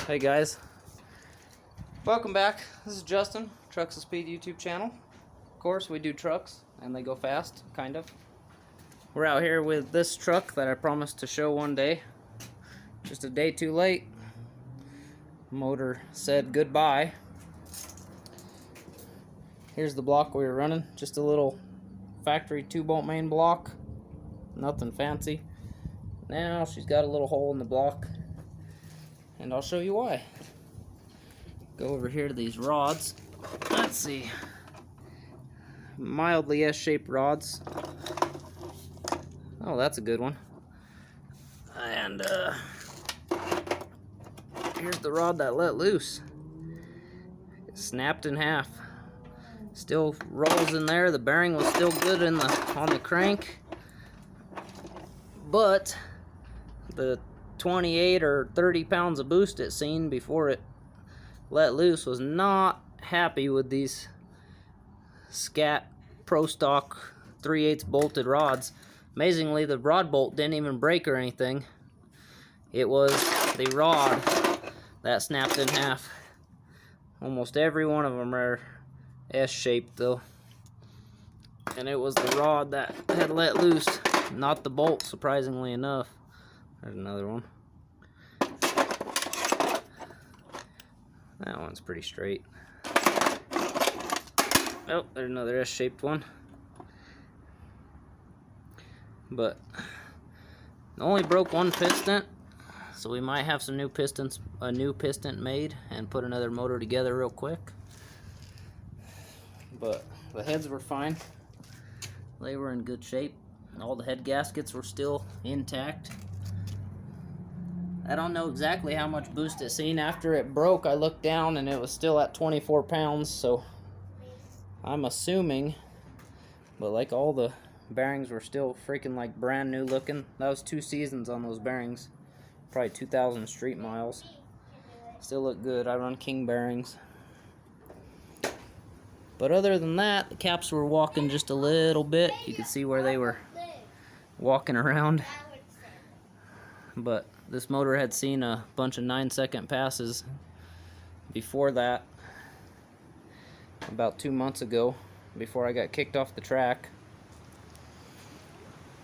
Hey guys, welcome back. This is Justin, Trucks of Speed YouTube channel. Of course, we do trucks and they go fast, kind of. We're out here with this truck that I promised to show one day. Just a day too late. Motor said goodbye. Here's the block we were running, just a little factory 2-bolt main block. Nothing fancy. Now she's got a little hole in the block, and I'll show you why. Go over here to these rods. Let's see. Mildly S-shaped rods. Oh, that's a good one. And here's the rod that let loose. It snapped in half. Still rolls in there. The bearing was still good on the crank, but the 28 or 30 pounds of boost it seen before it let loose was not happy with these Scat Pro Stock 3/8 bolted rods. Amazingly, the rod bolt didn't even break or anything. It was the rod that snapped in half. Almost every one of them are S-shaped though, and it was the rod that had let loose, not the bolt, surprisingly enough. There's another one. That one's pretty straight. Oh, there's another S-shaped one. But it only broke one piston, so we might have some new pistons, a new piston made, and put another motor together real quick. But the heads were fine. They were in good shape. All the head gaskets were still intact. I don't know exactly how much boost it seen. After it broke, I looked down and it was still at 24 pounds, so I'm assuming, but like all the bearings were still freaking like brand new looking. That was 2 seasons on those bearings, probably 2,000 street miles. Still look good. I run King bearings. But other than that, the caps were walking just a little bit. You could see where they were walking around. But this motor had seen a bunch of 9-second passes before that, about 2 months ago, before I got kicked off the track.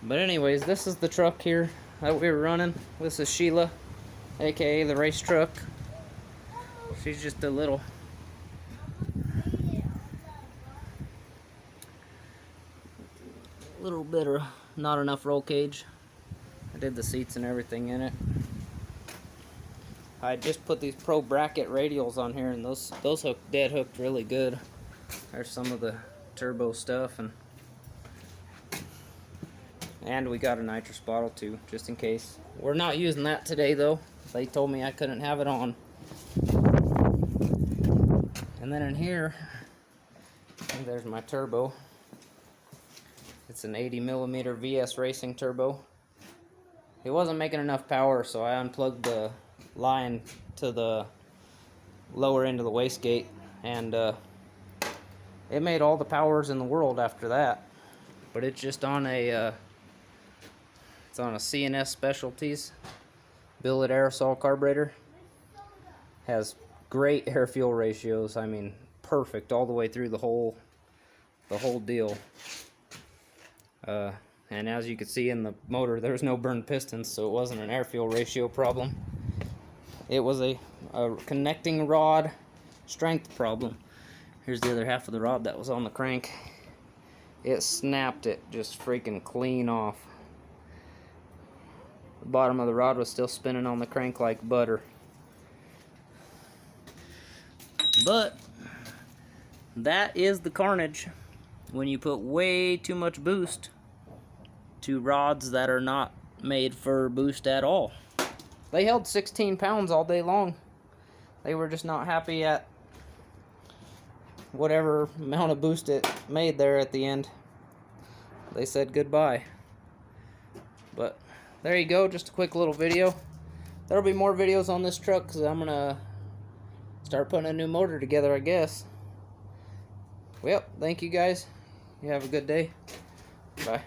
But anyways, this is the truck here that we were running. This is Sheila, aka the race truck. She's just a little bit of not enough roll cage. I did the seats and everything in it. I just put these Pro bracket radials on here, and those dead hooked really good. There's some of the turbo stuff, and we got a nitrous bottle too, just in case. We're not using that today though. They told me I couldn't have it on. And then in here, there's my turbo. It's an 80mm VS Racing turbo. It wasn't making enough power, so I unplugged the line to the lower end of the wastegate, and it made all the powers in the world after that. But it's just on a it's on a CNS Specialties billet aerosol carburetor. Has great air fuel ratios. I mean, perfect all the way through the whole deal. And as you can see in the motor, there's no burned pistons, so it wasn't an air fuel ratio problem. It was a connecting rod strength problem. Here's the other half of the rod that was on the crank. It snapped it just freaking clean off. The bottom of the rod was still spinning on the crank like butter. But that is the carnage when you put way too much boost to rods that are not made for boost at all. They held 16 pounds all day long. They were just not happy at whatever amount of boost it made there at the end. They said goodbye. But there you go, just a quick little video. There'll be more videos on this truck because I'm gonna start putting a new motor together, I guess. Well, thank you guys. You have a good day. Bye.